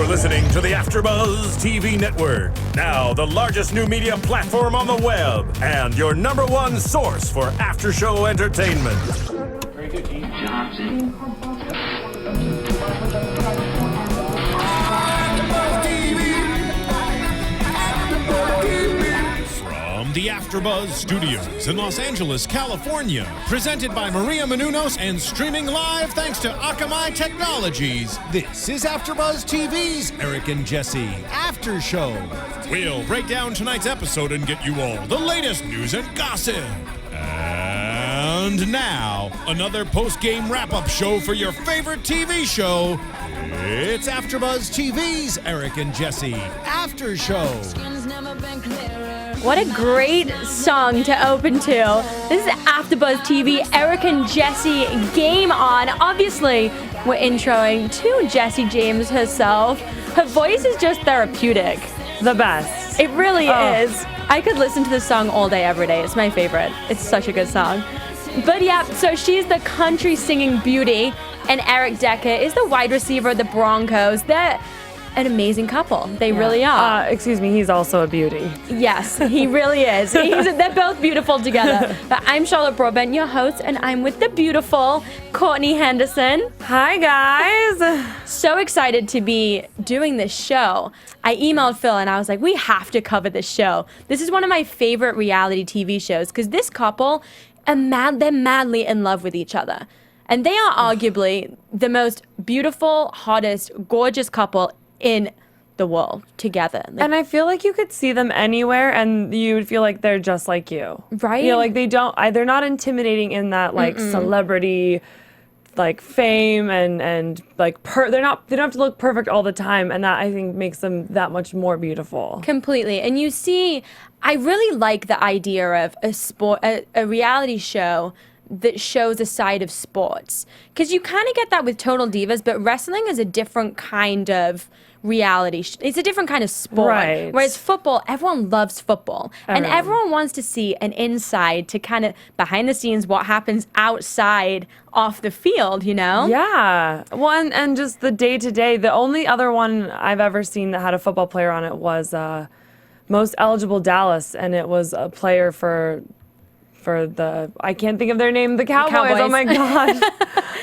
You're listening to the AfterBuzz TV Network, now the largest new media platform on the web, and your #1 source for after-show entertainment. Very good, Gene. Johnson. From the AfterBuzz Studios in Los Angeles, California, presented by maria+menounos and streaming live thanks to Akamai Technologies, this is AfterBuzz TV's Eric and Jessie After Show. We'll break down tonight's episode and get you all the latest news and gossip. And now, another post-game wrap-up show for your favorite TV show. It's AfterBuzz TV's Eric and Jessie After Show. What a great song to open to. This is AfterBuzz TV, Eric and Jessie Game On. Obviously, we're introing to Jessie James herself. Her voice is just therapeutic. The best. It really is. I could listen to this song all day, every day. It's my favorite. It's such a good song. But yeah, so she's the country singing beauty, and Eric Decker is the wide receiver of the Broncos. They're an amazing couple. They really are. Excuse me, he's also a beauty. Yes, he really is. They're both beautiful together. But I'm Charlotte Broadbent, your host, and I'm with the beautiful Courtney Henderson. Hi, guys. So excited to be doing this show. I emailed Phil and I was like, we have to cover this show. This is one of my favorite reality TV shows because this couple, they're madly in love with each other. And they are arguably the most beautiful, hottest, gorgeous couple in the world together. And I feel like you could see them anywhere and you would feel like they're just like you. Right? You know, like they're not intimidating in that like celebrity like fame and like they don't have to look perfect all the time, and that I think makes them that much more beautiful. Completely. And you see, I really like the idea of a reality show that shows a side of sports, because you kind of get that with Total Divas, but wrestling is a different kind of reality. It's a different kind of sport. Right. Whereas football, everyone loves football. And everyone wants to see an inside to kind of behind the scenes what happens outside off the field, you know? Yeah. Well, and just the day-to-day. The only other one I've ever seen that had a football player on it was Most Eligible Dallas, and it was a player for the, I can't think of their name, the Cowboys. Oh my gosh.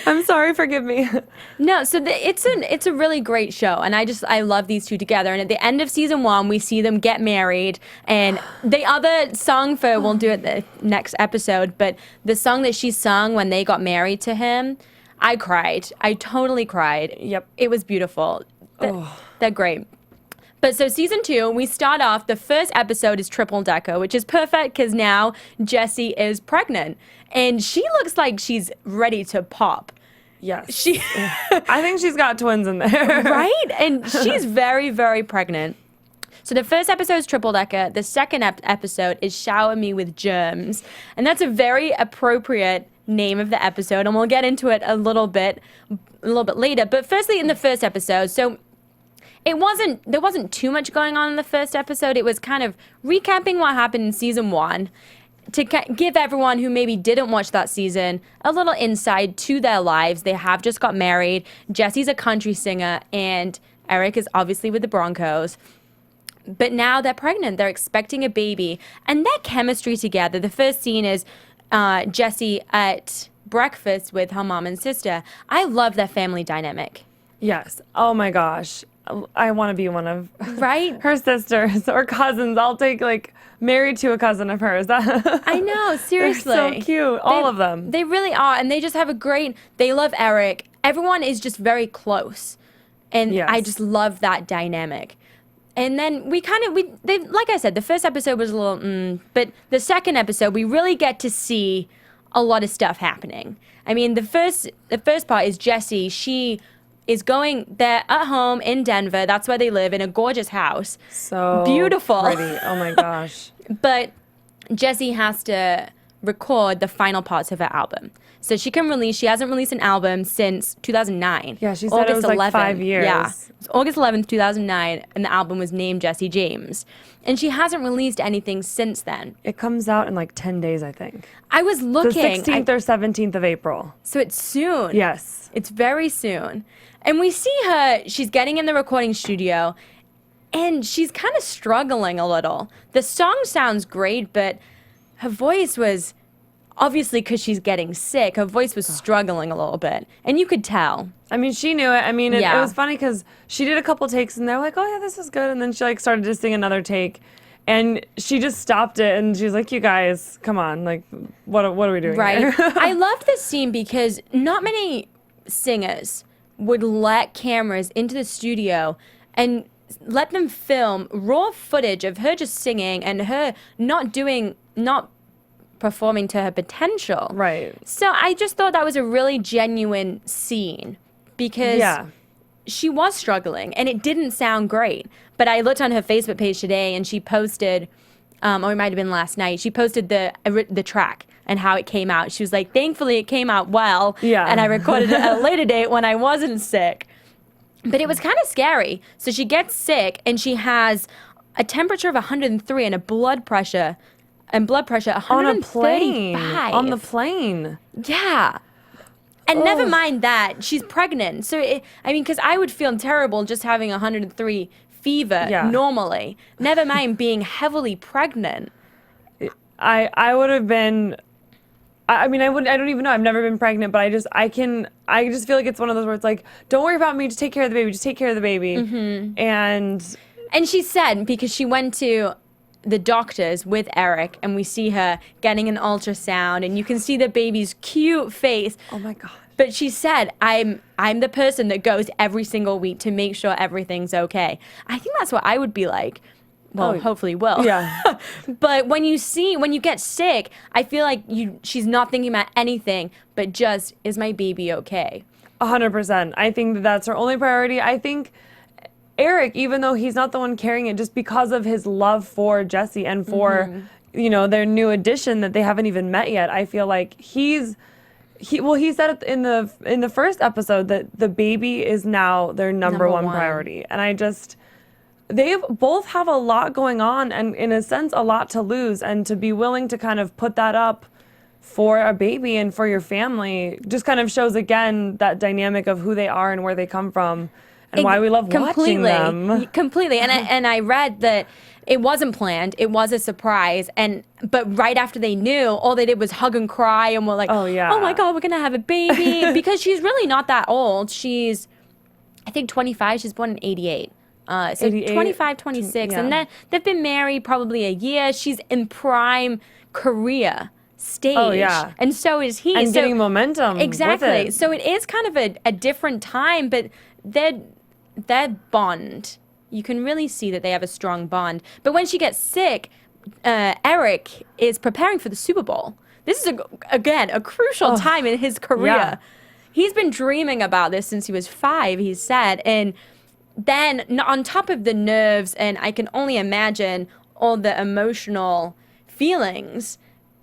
I'm sorry, forgive me. No, so it's a really great show, and I love these two together. And at the end of season 1, we see them get married, and the other song we'll do it the next episode, but the song that she sung when they got married to him, I cried. I totally cried. Yep. It was beautiful. They're great. But so season 2, we start off, the first episode is triple decker, which is perfect because now Jessie is pregnant. And she looks like she's ready to pop. Yes. I think she's got twins in there. Right? And she's very, very pregnant. So the first episode is triple decker. The second episode is Shower Me With Germs. And that's a very appropriate name of the episode. And we'll get into it a little bit later. But firstly, in the first episode, so there wasn't too much going on in the first episode. It was kind of recapping what happened in season 1 to give everyone who maybe didn't watch that season a little insight to their lives. They have just got married. Jessie's a country singer, and Eric is obviously with the Broncos. But now they're pregnant. They're expecting a baby. And their chemistry together, the first scene is Jessie at breakfast with her mom and sister. I love their family dynamic. Yes. Oh my gosh. I want to be one of her sisters or cousins. I'll take married to a cousin of hers. I know, seriously. They're so cute, all of them. They really are, and they just have they love Eric. Everyone is just very close, and yes. I just love that dynamic. And then like I said, the first episode was a little, but the second episode, we really get to see a lot of stuff happening. I mean, the first part is Jessie. They're at home in Denver. That's where they live, in a gorgeous house. So beautiful. Pretty. Oh my gosh. But Jessie has to record the final parts of her album. So she hasn't released an album since 2009. Yeah, she said it was like 5 years. Yeah, it's August 11th, 2009, and the album was named Jessie James. And she hasn't released anything since then. It comes out in like 10 days, I think. I was looking. The 16th or 17th of April. So it's soon. Yes. It's very soon. And we see her, she's getting in the recording studio, and she's kind of struggling a little. The song sounds great, but her voice was, obviously because she's getting sick, her voice was struggling a little bit. And you could tell. I mean, she knew it. I mean, it Yeah. was funny because she did a couple takes and they're like, oh yeah, this is good. And then she like started to sing another take and she just stopped it and she's like, you guys, come on. Like, what are we doing Right. here? I loved this scene because not many singers would let cameras into the studio and let them film raw footage of her just singing and her not performing to her potential. Right. So I just thought that was a really genuine scene because she was struggling and it didn't sound great. But I looked on her Facebook page today and she posted, or it might have been last night, she posted the track and how it came out. She was like, thankfully it came out well. Yeah. And I recorded it at a later date when I wasn't sick. But it was kind of scary. So she gets sick and she has a temperature of 103 and a blood pressure 135. On a plane. On the plane. Yeah. And never mind that, she's pregnant. So, because I would feel terrible just having 103 fever normally. Never mind being heavily pregnant. I would have been, I don't even know. I've never been pregnant, but I just feel like it's one of those where it's like, don't worry about me, just take care of the baby, just take care of the baby. Mm-hmm. And she said, because she went to the doctors with Eric and we see her getting an ultrasound and you can see the baby's cute face. oh my God. But she said, I'm the person that goes every single week to make sure everything's okay. I think that's what I would be like. Well, hopefully will. Yeah. But when you get sick, I feel like she's not thinking about anything, but just, is my baby okay? 100%. I think that's her only priority. I think Eric, even though he's not the one carrying it, just because of his love for Jessie and for, their new addition that they haven't even met yet, I feel like he said it in the first episode that the baby is now their number one priority. And they both have a lot going on and in a sense a lot to lose, and to be willing to kind of put that up for a baby and for your family just kind of shows again that dynamic of who they are and where they come from. And why we love watching them. Completely. And I read that it wasn't planned. It was a surprise. But right after they knew, all they did was hug and cry and were like, oh my God, we're going to have a baby. Because she's really not that old. She's, I think, 25. She's born in 88. So 88, 25, 26. Yeah. And they've been married probably a year. She's in prime career stage. Oh, yeah. And so is he. And getting momentum. Exactly. With it. So it is kind of a different time, but their bond, you can really see that they have a strong bond. But when she gets sick, Eric is preparing for the Super Bowl. This is, again, a crucial time in his career. Yeah. He's been dreaming about this since he was 5, he said. And then on top of the nerves, and I can only imagine all the emotional feelings,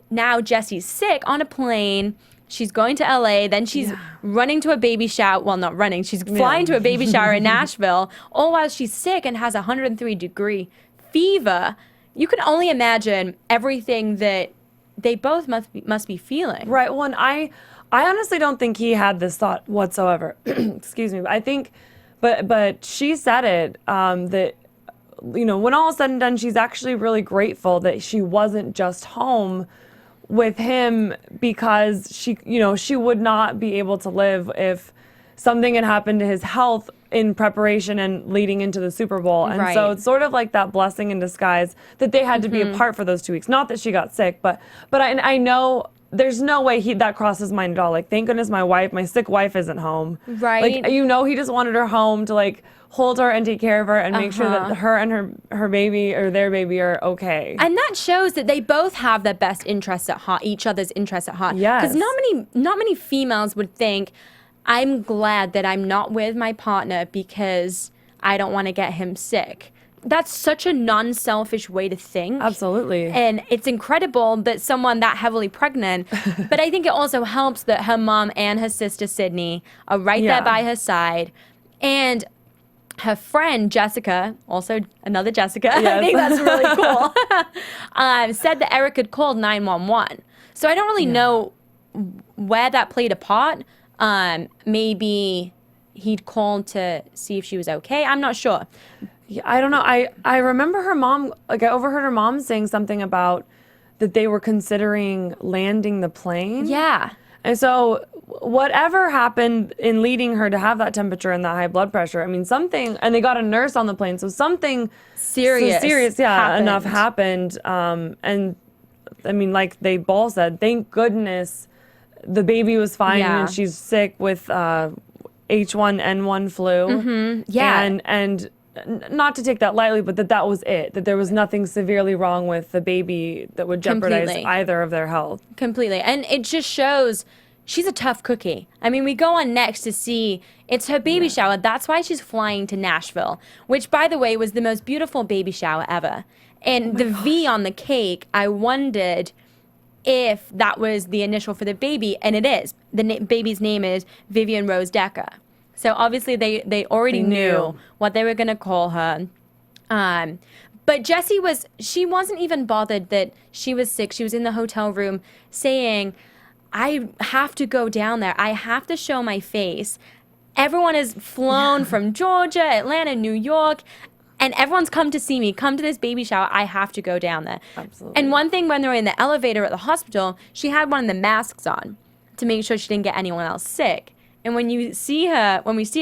now Jessie's sick on a plane. She's going to LA, then she's running to a baby shower. Well, not running. She's flying to a baby shower in Nashville, all while she's sick and has a 103-degree fever. You can only imagine everything that they both must be feeling. Right. Well, and I honestly don't think he had this thought whatsoever. Excuse me. I think, but she said it, that, when all is said and done, she's actually really grateful that she wasn't just home with him, because she would not be able to live if something had happened to his health in preparation and leading into the Super Bowl. And so it's sort of like that blessing in disguise that they had to be apart for those 2 weeks. Not that she got sick, but I know there's no way that crosses his mind at all. Like, thank goodness my sick wife isn't home. Right. Like, he just wanted her home to like hold her and take care of her and make sure that her and her baby or their baby are okay. And that shows that they both have their best interests at heart, each other's interests at heart. Yes. Because not many females would think, I'm glad that I'm not with my partner because I don't want to get him sick. that's such a non-selfish way to think. Absolutely. And it's incredible that someone that heavily pregnant, but I think it also helps that her mom and her sister Sydney are right there by her side. And her friend Jessica, also another Jessica, I think that's really cool, said that Eric had called 911. So I don't really know where that played a part. Maybe he'd called to see if she was okay. I'm not sure. Yeah, I don't know. I remember her mom, like I overheard her mom saying something about that they were considering landing the plane. Yeah. And so whatever happened in leading her to have that temperature and that high blood pressure, I mean, something, and they got a nurse on the plane, so something serious enough happened. And I mean, like they both said, thank goodness the baby was fine and she's sick with H1N1 flu. Mm-hmm. Yeah. And not to take that lightly, but that was it. That there was nothing severely wrong with the baby that would jeopardize either of their health. Completely. And it just shows she's a tough cookie. I mean, we go on next to see it's her baby shower. That's why she's flying to Nashville, which, by the way, was the most beautiful baby shower ever. And the V on the cake, I wondered if that was the initial for the baby, and it is. The baby's name is Vivian Rose Decker. So obviously they already knew what they were going to call her. But Jessie she wasn't even bothered that she was sick. She was in the hotel room saying, I have to go down there. I have to show my face. Everyone has flown from Georgia, Atlanta, New York, and everyone's come to see me, come to this baby shower. I have to go down there. Absolutely. And one thing, when they were in the elevator at the hospital, she had one of the masks on to make sure she didn't get anyone else sick. And when we see her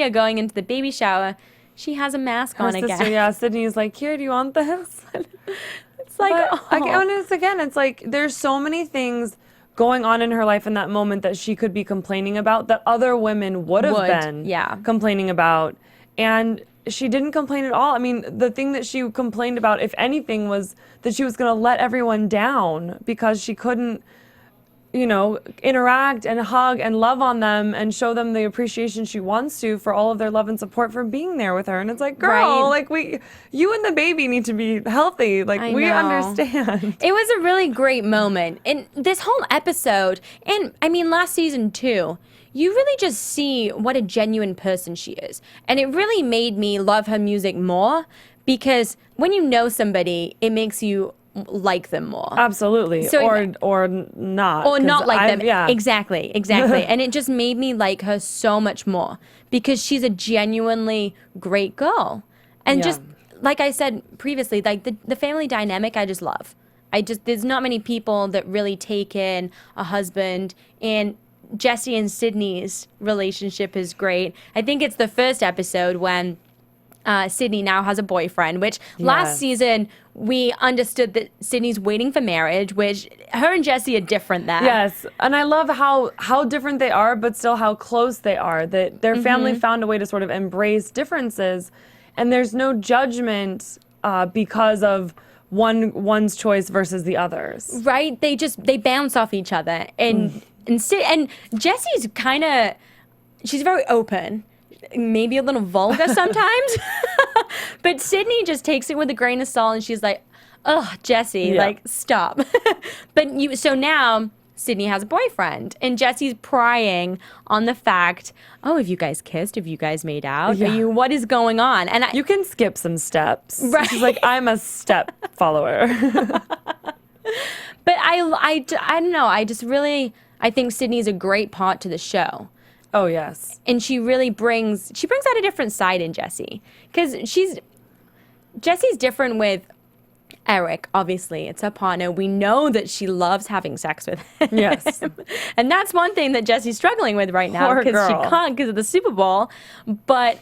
going into the baby shower, she has a mask on sister, again. Yeah, Sydney's like, here, do you want this? It's like, it's like there's so many things going on in her life in that moment that she could be complaining about that other women would have been complaining about. And she didn't complain at all. I mean, the thing that she complained about, if anything, was that she was going to let everyone down because she couldn't, interact and hug and love on them and show them the appreciation she wants to for all of their love and support for being there with her. And it's like, girl, like you and the baby need to be healthy. Like, we understand. It was a really great moment. And this whole episode, and I mean, last season too, you really just see what a genuine person she is. And it really made me love her music more, because when you know somebody, it makes you like them more. Absolutely. So or not. Or not like them. Yeah. Exactly. And it just made me like her so much more, because she's a genuinely great girl. And just like I said previously, like the family dynamic I just love. There's not many people that really take in a husband, and Jessie and Sydney's relationship is great. I think it's the first episode when Sydney now has a boyfriend, which last season we understood that Sydney's waiting for marriage, which her and Jessie are different there. Yes, and I love how different they are, but still how close they are, that their family found a way to sort of embrace differences, and there's no judgment because of one's choice versus the others. Right? They bounce off each other, and Jessie's she's very open. Maybe a little vulgar sometimes, but Sydney just takes it with a grain of salt, and she's like, "Oh, Jessie, like stop." So now Sydney has a boyfriend, and Jessie's prying on the fact, "Oh, have you guys kissed? Have you guys made out? What is going on?" And you can skip some steps. Right? She's like, "I'm a step follower." But I don't know. I think Sydney's a great part to the show. Oh, yes. And she really brings out a different side in Jessie. Because Jessie's different with Eric, obviously. It's her partner. We know that she loves having sex with him. Yes. And that's one thing that Jessie's struggling with right now, because she can't because of the Super Bowl. But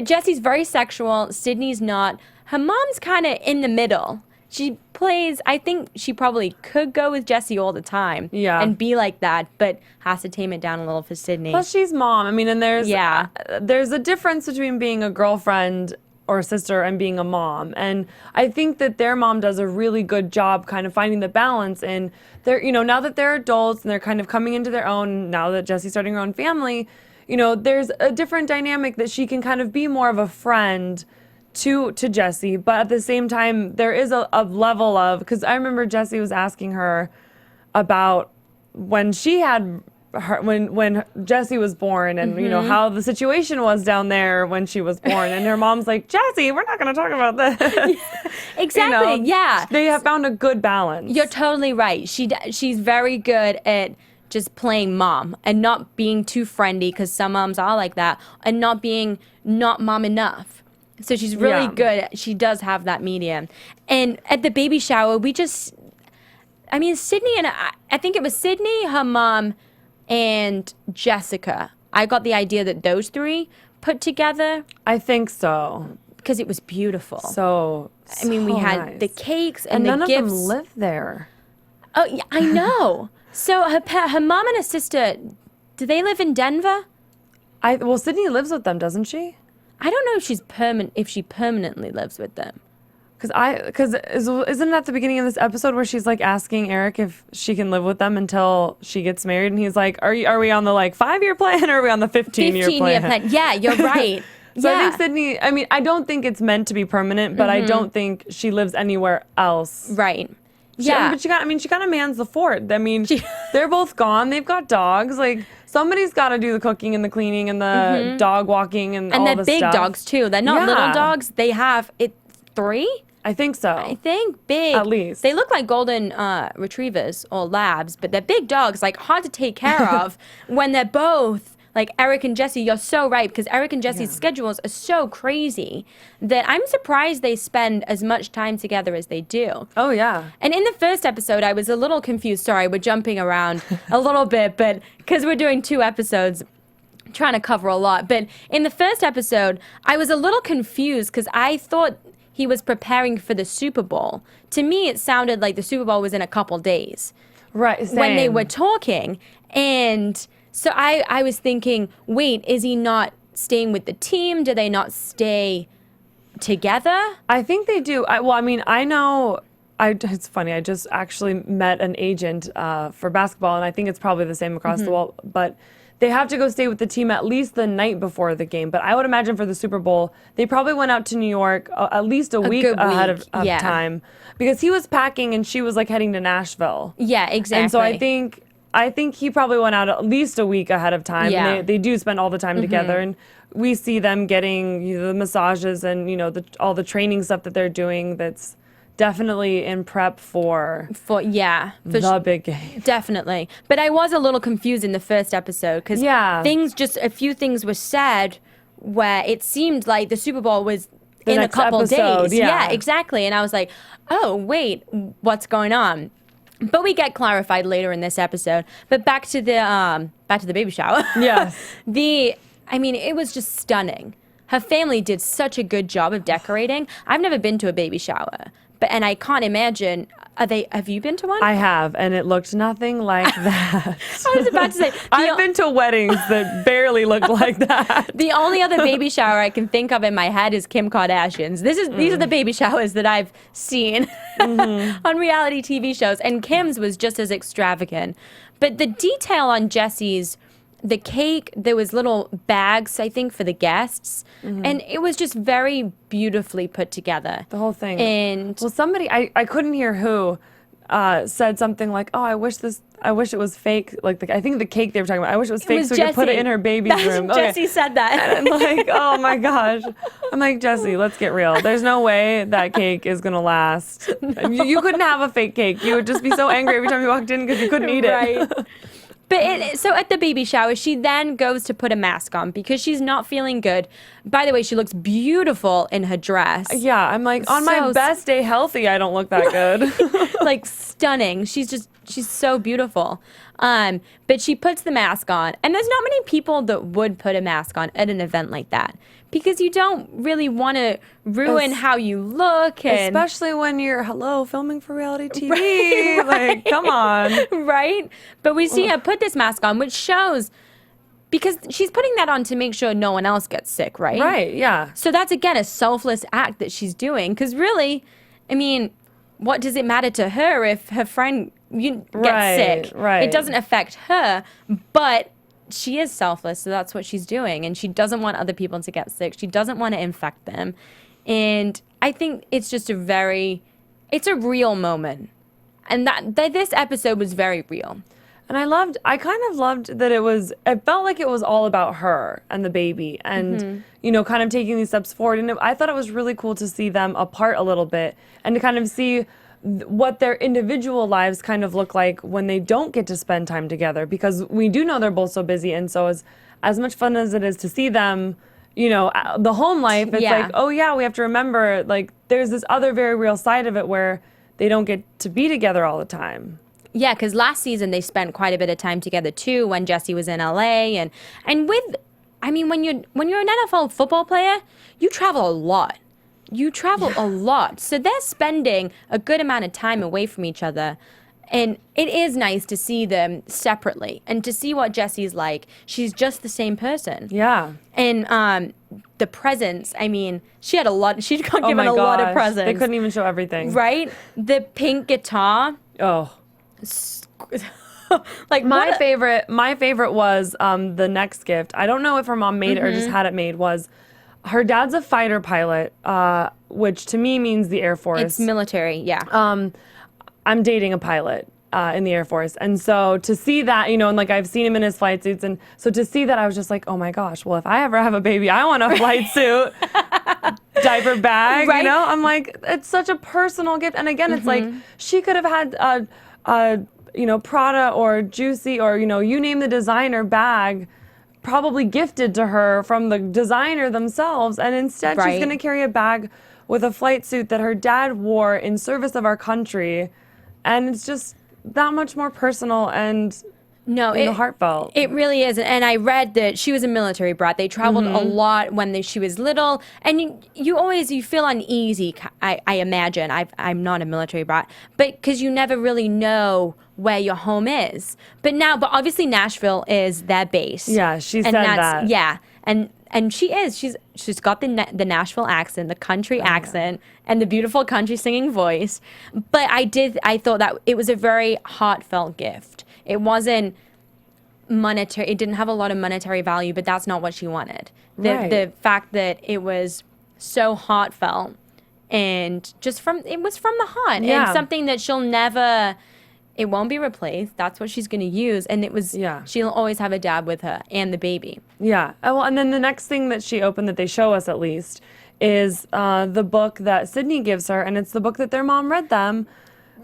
Jessie's very sexual. Sydney's not. Her mom's kind of in the middle. I think she probably could go with Jessie all the time and be like that, but has to tame it down a little for Sydney. Plus, she's mom. I mean, and there's a difference between being a girlfriend or sister and being a mom. And I think that their mom does a really good job kind of finding the balance. And now that they're adults and they're kind of coming into their own, now that Jessie's starting her own family, there's a different dynamic that she can kind of be more of a friend to Jessie, but at the same time, there is a level of, because I remember Jessie was asking her about when she had her, when Jessie was born, and you know how the situation was down there when she was born, and her mom's like, Jessie, we're not going to talk about this. Exactly. You know, yeah. They have found a good balance. You're totally right. She's very good at just playing mom and not being too friendly, because some moms are like that, and not being not mom enough. So she's really good. She does have that medium. And at the baby shower, Sydney and I think it was Sydney, her mom, and Jessica. I got the idea that those three put together. I think so. Because it was beautiful. So we had nice. the cakes and the none gifts. of them live there. Oh, yeah, I know. So her mom and her sister, do they live in Denver? Well, Sydney lives with them, doesn't she? I don't know if she permanently lives with them. Because isn't it at the beginning of this episode where she's like asking Eric if she can live with them until she gets married, and he's like, "Are we on the like 5-year plan, or are we on the 15-year plan?" Yeah, you're right. So I think Sydney. I don't think it's meant to be permanent, but I don't think she lives anywhere else. Right. But she kind of mans the fort. They're both gone. They've got dogs. Like, somebody's got to do the cooking and the cleaning and the dog walking and all the stuff. And they're big dogs too. They're not little dogs. They have 3. I think so. I think big. At least. They look like golden retrievers or labs, but they're big dogs, like hard to take care of when they're both, like Eric and Jessie. You're so right, because Eric and Jessie's schedules are so crazy that I'm surprised they spend as much time together as they do. Oh, yeah. And in the first episode, I was a little confused. Sorry, we're jumping around a little bit, but because we're doing 2 episodes, trying to cover a lot. But in the first episode, I was a little confused because I thought he was preparing for the Super Bowl. To me, it sounded like the Super Bowl was in a couple days. Right, same. When they were talking. And so I was thinking, wait, is he not staying with the team? Do they not stay together? I think they do. I know. It's funny. I just actually met an agent for basketball, and I think it's probably the same across the wall. But they have to go stay with the team at least the night before the game. But I would imagine for the Super Bowl, they probably went out to New York at least a week ahead of time, because he was packing and she was like heading to Nashville. Yeah, exactly. And so I think he probably went out at least a week ahead of time. Yeah. And they do spend all the time together, and we see them getting the massages and all the training stuff that they're doing. That's definitely in prep for the big game. Definitely. But I was a little confused in the first episode because a few things were said where it seemed like the Super Bowl was in a couple days. Yeah, exactly. And I was like, oh, wait, what's going on? But we get clarified later in this episode. But back to the baby shower. Yes. It was just stunning. Her family did such a good job of decorating. I've never been to a baby shower. And I can't imagine. Have you been to one? I have, and it looked nothing like that. I was about to say. I've been to weddings that barely looked like that. The only other baby shower I can think of in my head is Kim Kardashian's. These are the baby showers that I've seen on reality TV shows, and Kim's was just as extravagant. But the detail on Jessie's, the cake, there was little bags, I think, for the guests. And it was just very beautifully put together. The whole thing. And somebody, I couldn't hear who, said something like, oh, I wish it was fake. Like, I think the cake they were talking about, I wish it was fake so we could put it in her baby's room. Jessie said that. And I'm like, oh my gosh. I'm like, Jessie, let's get real. There's no way that cake is going to last. No. You couldn't have a fake cake. You would just be so angry every time you walked in because you couldn't eat it. But so at the baby shower, she then goes to put a mask on because she's not feeling good. By the way, she looks beautiful in her dress. Yeah, I'm like, on my best day healthy, I don't look that good. Like, stunning. She's so beautiful. But she puts the mask on. And there's not many people that would put a mask on at an event like that, because you don't really want to ruin how you look. Especially when you're, filming for reality TV. Like, come on. Right? But we see her put this mask on, which shows, because she's putting that on to make sure no one else gets sick, right? Right, yeah. So that's, again, a selfless act that she's doing. Because really, what does it matter to her if her friend gets sick? Right. It doesn't affect her, but she is selfless, so that's what she's doing. And she doesn't want other people to get sick. She doesn't want to infect them. And I think it's just it's a real moment. And that this episode was very real. And I kind of loved that it felt like it was all about her and the baby and, you know, kind of taking these steps forward. And I thought it was really cool to see them apart a little bit and to kind of see what their individual lives kind of look like when they don't get to spend time together, because we do know they're both so busy. And so as much fun as it is to see them, you know, the home life, it's like, oh yeah, we have to remember, like, there's this other very real side of it where they don't get to be together all the time. Yeah, because last season they spent quite a bit of time together too when Jessie was in LA, and when you're an NFL football player, you travel a lot. You travel a lot, so they're spending a good amount of time away from each other, and it is nice to see them separately and to see what Jessie's like. She's just the same person. Yeah, and the presents. I mean, she had a lot. She got given a lot of presents. They couldn't even show everything, right? The pink guitar. Oh. Like my favorite was the next gift. I don't know if her mom made it or just had it made. Was her dad's a fighter pilot, which to me means the Air Force. It's military, yeah. I'm dating a pilot in the Air Force, and so to see that, you know, and like I've seen him in his flight suits, and so to see that, I was just like, oh my gosh, well, if I ever have a baby, I want a flight suit. Diaper bag, right? You know, I'm like, it's such a personal gift, and again, it's like she could have had you know, Prada or Juicy or, you know, you name the designer bag probably gifted to her from the designer themselves. And instead she's going to carry a bag with a flight suit that her dad wore in service of our country. And it's just that much more personal and heartfelt. It really is. And I read that she was a military brat. They traveled a lot when she was little. And you feel uneasy, I imagine. I'm not a military brat. But because you never really know where your home is. But obviously Nashville is their base. Yeah, she said that. Yeah. And she is. She's got the Nashville accent, the country accent, and the beautiful country singing voice. But I thought that it was a very heartfelt gift. It wasn't monetary. It didn't have a lot of monetary value, but that's not what she wanted. The fact that it was so heartfelt and it was from the heart, and something that she'll never. It won't be replaced. That's what she's going to use. And she'll always have a dad with her and the baby. Yeah. Well, and then the next thing that she opened that they show us at least is the book that Sydney gives her. And it's the book that their mom read them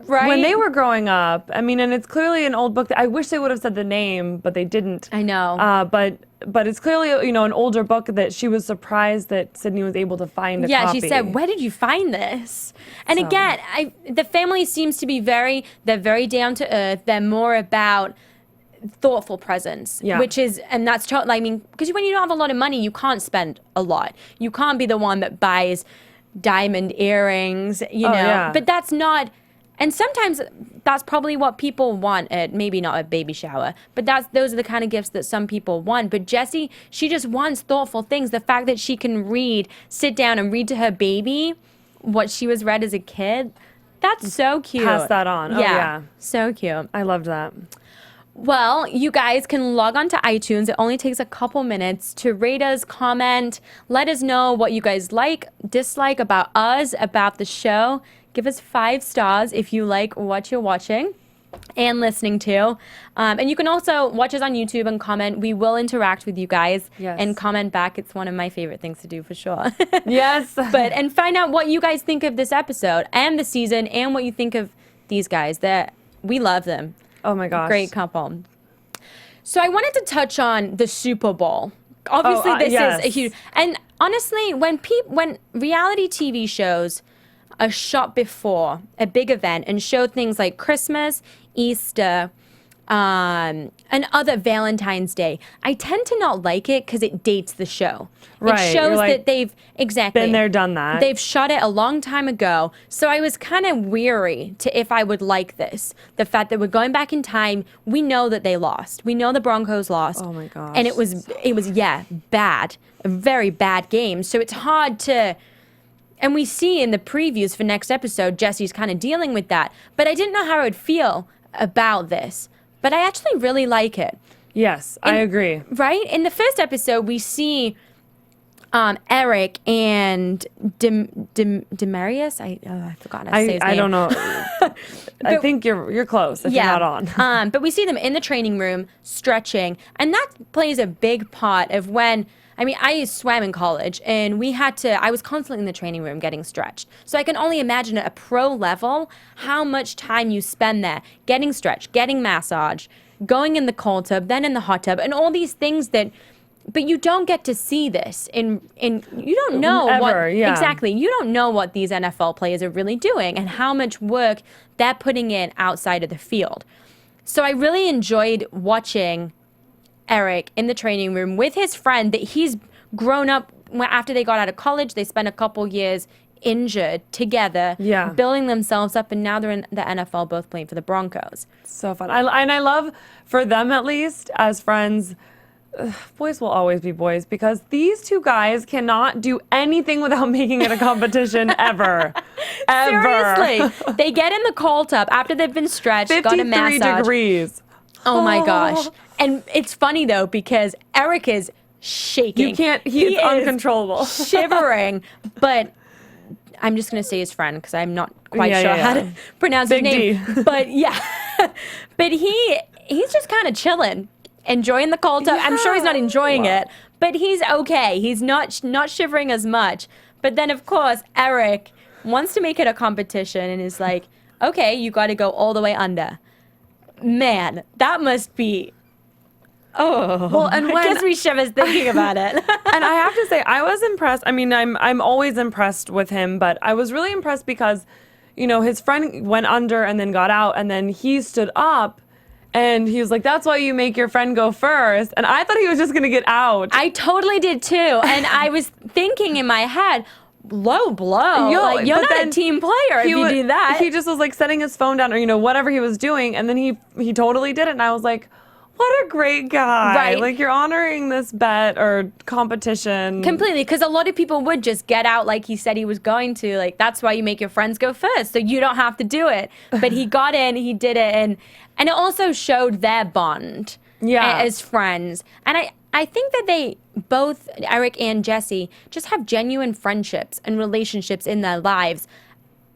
when they were growing up. I mean, and it's clearly an old book. I wish they would have said the name, but they didn't. I know. But it's clearly, you know, an older book that she was surprised that Sydney was able to find a copy. Yeah, she said, where did you find this? And again, the family seems to be they're very down to earth. They're more about thoughtful presents, which is, and that's, I mean, because when you don't have a lot of money, you can't spend a lot. You can't be the one that buys diamond earrings, you know. Yeah. But that's not, and sometimes that's probably what people want at maybe not a baby shower, but those are the kind of gifts that some people want. But Jessie, she just wants thoughtful things. The fact that she can sit down and read to her baby what she was read as a kid, that's so cute. Pass that on. Yeah, so cute. I loved that. Well, you guys can log on to iTunes. It only takes a couple minutes to rate us, comment, let us know what you guys like, dislike about us, about the show. Give us 5 stars if you like what you're watching and listening to. And you can also watch us on YouTube and comment. We will interact with you guys and comment back. It's one of my favorite things to do for sure. Yes. And find out what you guys think of this episode and the season and what you think of these guys. We love them. Oh my gosh. Great couple. So I wanted to touch on the Super Bowl. Obviously, this is a huge... And honestly, when reality TV shows are shot before a big event and show things like Christmas, Easter, and other Valentine's Day, I tend to not like it because it dates the show. Right. It shows that they've been there, done that. They've shot it a long time ago. So I was kind of weary to if I would like this. The fact that we're going back in time, we know that they lost. We know the Broncos lost. Oh my gosh. And it was bad. A very bad game. So it's hard to... And we see in the previews for next episode, Jessie's kind of dealing with that. But I didn't know how I would feel about this. But I actually really like it. Yes, I agree. Right? In the first episode, we see Eric and Demarius. I forgot how to say his name. I don't know. I think you're close if you're not on. But we see them in the training room stretching, and that plays a big part of when. I mean, I swam in college, and I was constantly in the training room getting stretched. So I can only imagine at a pro level how much time you spend there getting stretched, getting massage, going in the cold tub, then in the hot tub, and all these things but you don't get to see this you don't know exactly. You don't know what these NFL players are really doing and how much work they're putting in outside of the field. So I really enjoyed watching Eric in the training room with his friend that he's grown up after they got out of college. They spent a couple years injured together, building themselves up, and now they're in the NFL, both playing for the Broncos. So fun. I love, for them at least, as friends, boys will always be boys, because these two guys cannot do anything without making it a competition ever. Seriously. They get in the cold tub after they've been stretched, got a massage. 53 degrees. Oh my gosh. And it's funny though, because Eric is shaking. You can't, he's uncontrollable. Shivering. But I'm just going to say his friend because I'm not quite sure how to pronounce his name. But but he's just kind of chilling, enjoying the cold tub. I'm sure he's not enjoying it, but he's okay. He's not shivering as much. But then of course, Eric wants to make it a competition and is like, okay, you got to go all the way under. Man, that must be. Oh, well, and when, gives me shivers thinking about it. And I have to say, I was impressed. I mean, I'm always impressed with him, but I was really impressed because, his friend went under and then got out, and then he stood up, and he was like, "That's why you make your friend go first." And I thought he was just gonna get out. I totally did too, and I was thinking in my head, low blow. You're not a team player if you do that. He just was like setting his phone down or, whatever he was doing. And then he totally did it. And I was like, what a great guy. Right. Like, you're honoring this bet or competition. Completely. Because a lot of people would just get out like he said he was going to. Like, that's why you make your friends go first. So you don't have to do it. But he got in, he did it. And it also showed their bond as friends. And I think that they both, Eric and Jessie, just have genuine friendships and relationships in their lives.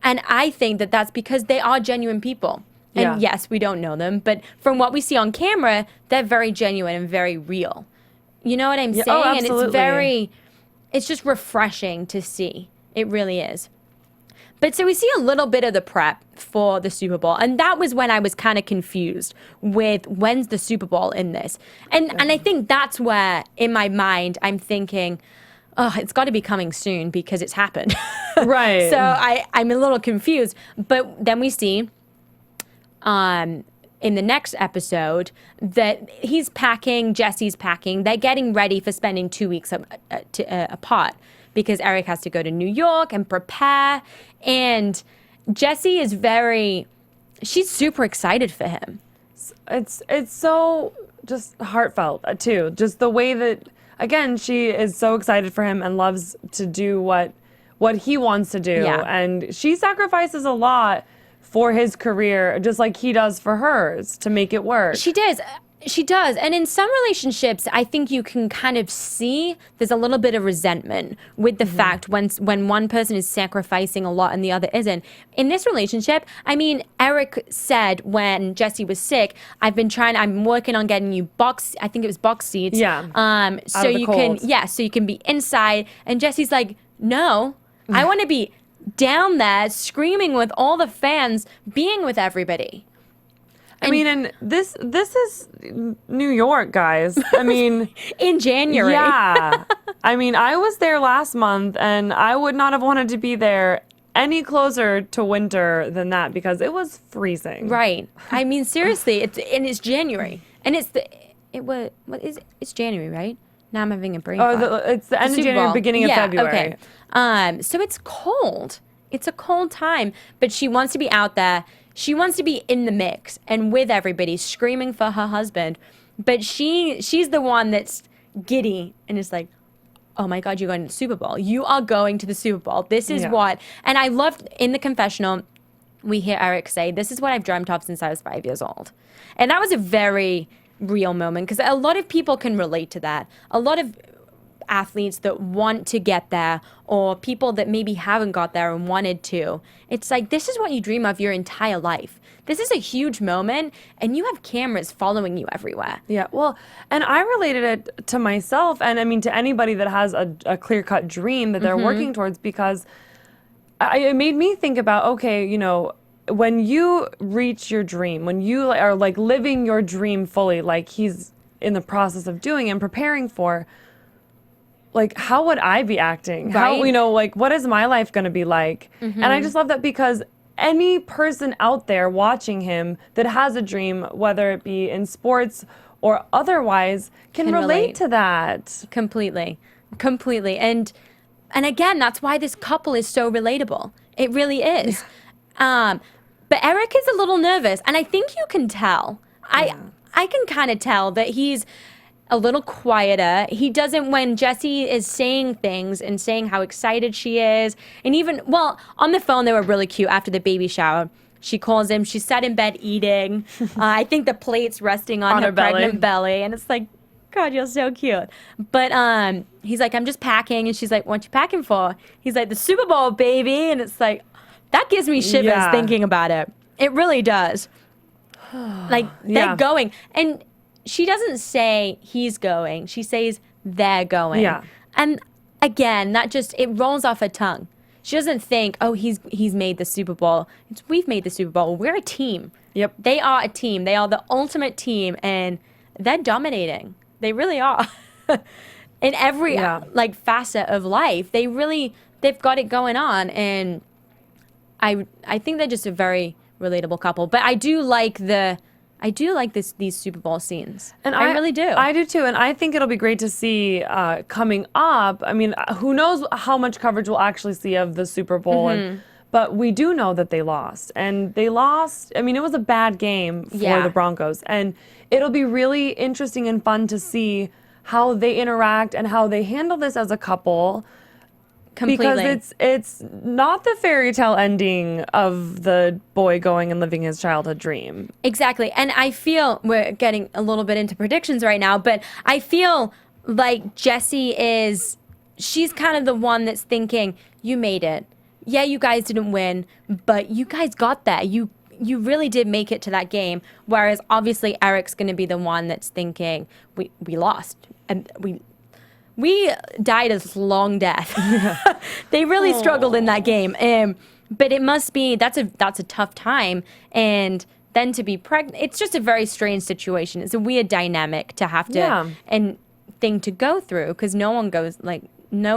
And I think that that's because they are genuine people. And yes, we don't know them, but from what we see on camera, they're very genuine and very real. You know what I'm saying? Oh, absolutely. And it's just refreshing to see. It really is. But so we see a little bit of the prep for the Super Bowl. And that was when I was kind of confused with when's the Super Bowl in this. And I think that's where, in my mind, I'm thinking, oh, it's got to be coming soon because it's happened. Right. So I'm a little confused. But then we see in the next episode that he's packing, Jessie's packing. They're getting ready for spending 2 weeks apart because Eric has to go to New York and prepare. And Jessie is she's super excited for him. It's so just heartfelt too. Just the way that, again, she is so excited for him and loves to do what he wants to do. Yeah. And she sacrifices a lot for his career, just like he does for hers, to make it work. She does. She does. And in some relationships, I think you can kind of see there's a little bit of resentment with the fact when one person is sacrificing a lot and the other isn't. In this relationship, I mean, Eric said when Jessie was sick, I'm working on getting you box seats. Yeah. So you can be inside. And Jessie's like, no, I want to be down there screaming with all the fans, being with everybody. I mean, and this is New York, guys. I mean, in January. Yeah. I mean, I was there last month, and I would not have wanted to be there any closer to winter than that because it was freezing. Right. I mean, seriously, it's January, and it's January, right? Now I'm having a brain fart. It's the end of January, beginning of February. Okay. So it's cold. It's a cold time, but she wants to be out there. She wants to be in the mix and with everybody, screaming for her husband. But she's the one that's giddy and is like, oh my God, you're going to the Super Bowl. You are going to the Super Bowl. This is what. And I loved in the confessional, we hear Eric say, this is what I've dreamt of since I was 5 years old. And that was a very real moment because a lot of people can relate to that. A lot of athletes that want to get there, or people that maybe haven't got there and wanted to. It's like, this is what you dream of your entire life. This is a huge moment, and you have cameras following you everywhere. Yeah, well, and I related it to myself, and I mean to anybody that has a clear-cut dream that they're working towards, because it made me think about, okay, you know, when you reach your dream, when you are like living your dream fully, like he's in the process of doing and preparing for, like, how would I be acting? Right. How, you know, like, what is my life going to be like? And I just love that, because any person out there watching him that has a dream, whether it be in sports or otherwise, can relate to that. Completely. And again, that's why this couple is so relatable. It really is. But Eric is a little nervous, and I think you can tell. I can kind of tell that he's a little quieter. He doesn't, when Jessie is saying things and saying how excited she is, and even, well, on the phone they were really cute after the baby shower. She calls him, she's sat in bed eating. I think the plate's resting on her pregnant belly, and it's like, God, you're so cute. But he's like, I'm just packing, and she's like, what you packing for? He's like, the Super Bowl, baby, and it's like, that gives me shivers thinking about it. It really does. Like, they're going, and she doesn't say he's going. She says they're going. Yeah. And again, that just, it rolls off her tongue. She doesn't think, oh, he's made the Super Bowl. It's, we've made the Super Bowl. We're a team. Yep. They are a team. They are the ultimate team, and they're dominating. They really are. In every like facet of life, they've got it going on, and I think they're just a very relatable couple. But I do like these Super Bowl scenes. And I really do. I do too. And I think it'll be great to see coming up. I mean, who knows how much coverage we'll actually see of the Super Bowl. But we do know that they lost. And they lost. I mean, it was a bad game for the Broncos. And it'll be really interesting and fun to see how they interact and how they handle this as a couple. Completely. Because it's not the fairy tale ending of the boy going and living his childhood dream. Exactly. And I feel we're getting a little bit into predictions right now, but I feel like Jessie she's kind of the one that's thinking, you made it. Yeah, you guys didn't win, but you guys got there. You really did make it to that game. Whereas obviously Eric's going to be the one that's thinking, we lost. And we died a long death. They really struggled in that game. But it must be, that's a tough time. And then to be pregnant, it's just a very strange situation. It's a weird dynamic to have to, and thing to go through, because no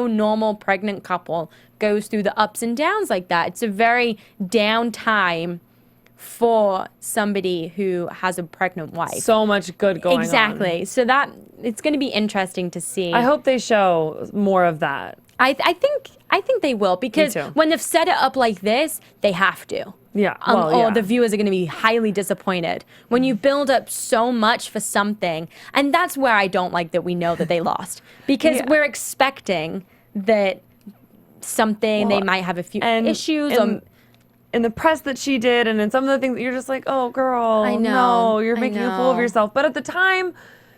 normal pregnant couple goes through the ups and downs like that. It's a very down time for somebody who has a pregnant wife. So much good going on. Exactly. So that, it's going to be interesting to see. I hope they show more of that. I think they will, because when they've set it up like this, they have to. Yeah. Or the viewers are going to be highly disappointed when you build up so much for something. And that's where I don't like that we know that they lost, because we're expecting that something, they might have a few issues. In the press that she did, and in some of the things that you're just like, oh girl, I know. No, you're making a fool of yourself. But at the time,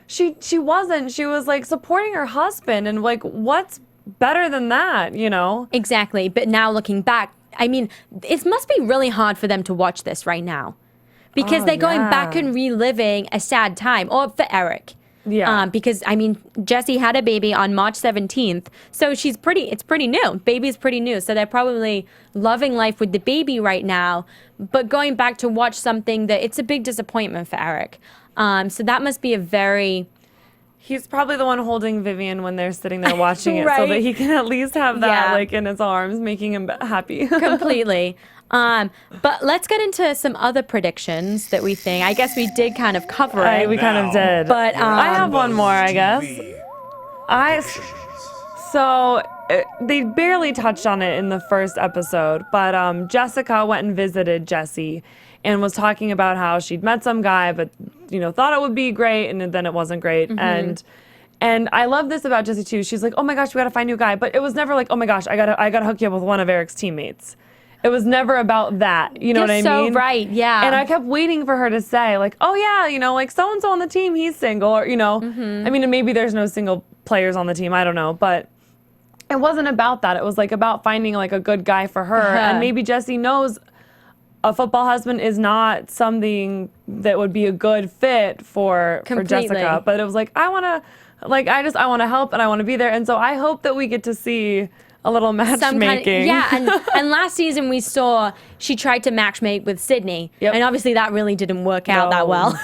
she wasn't. She was like supporting her husband, and like, what's better than that, you know? Exactly. But now looking back, I mean, it must be really hard for them to watch this right now, because they're going back and reliving a sad time, or for Eric. Yeah. Because I mean, Jessie had a baby on March 17th, so it's pretty new. Baby's pretty new, so they're probably loving life with the baby right now. But going back to watch something that it's a big disappointment for Eric. So that must be a very. He's probably the one holding Vivian when they're sitting there watching it, so that he can at least have that like in his arms, making him happy. Completely. But let's get into some other predictions that we think. I guess we did kind of cover it. We kind of did. But I have one more, I guess. They barely touched on it in the first episode, but Jessica went and visited Jessie and was talking about how she'd met some guy, but thought it would be great, and then it wasn't great. And I love this about Jessie too. She's like, oh my gosh, we gotta find a new guy. But it was never like, oh my gosh, I gotta hook you up with one of Eric's teammates. It was never about that. You know what I mean? So right, yeah. And I kept waiting for her to say, like, oh yeah, like so-and-so on the team, he's single, or, I mean, and maybe there's no single players on the team. I don't know, but it wasn't about that. It was like about finding like a good guy for her. And maybe Jessie knows a football husband is not something that would be a good fit for Jessica. But it was like, I want to help and I want to be there. And so I hope that we get to see a little matchmaking. And last season we saw she tried to matchmake with Sydney. And obviously that really didn't work out that well.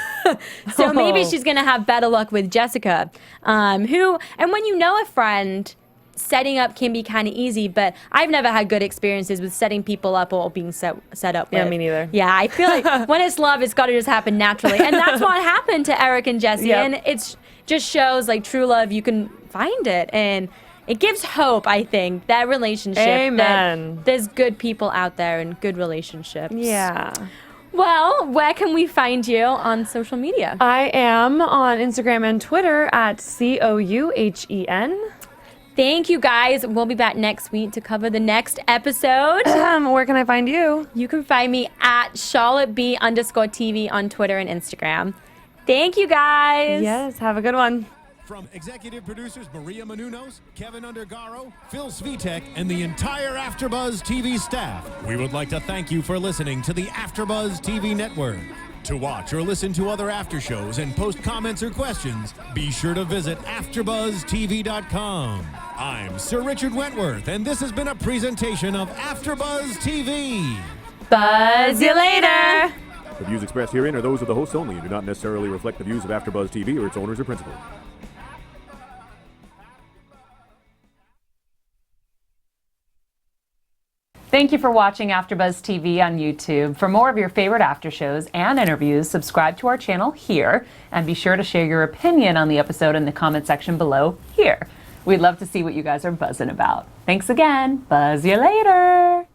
So maybe she's going to have better luck with Jessica. And when you know a friend, setting up can be kind of easy, but I've never had good experiences with setting people up or being set up with. Yeah, me neither. Yeah, I feel like when it's love, it's got to just happen naturally. And that's what happened to Eric and Jessie. And it just shows like true love, you can find it. And it gives hope, I think, that relationship. Amen. That there's good people out there and good relationships. Yeah. Well, where can we find you on social media? I am on Instagram and Twitter at COUHEN. Thank you, guys. We'll be back next week to cover the next episode. Where can I find you? You can find me at CharlotteB_TV on Twitter and Instagram. Thank you, guys. Yes, have a good one. From executive producers Maria+menounos, Kevin Undergaro, Phil Svitek, and the entire AfterBuzz TV staff, we would like to thank you for listening to the AfterBuzz TV network. To watch or listen to other after shows and post comments or questions, be sure to visit AfterBuzzTV.com. I'm Sir Richard Wentworth, and this has been a presentation of AfterBuzz TV. Buzz you later. The views expressed herein are those of the hosts only and do not necessarily reflect the views of AfterBuzz TV or its owners or principals. Thank you for watching AfterBuzz TV on YouTube. For more of your favorite after shows and interviews, subscribe to our channel here, and be sure to share your opinion on the episode in the comment section below here. We'd love to see what you guys are buzzing about. Thanks again. Buzz you later.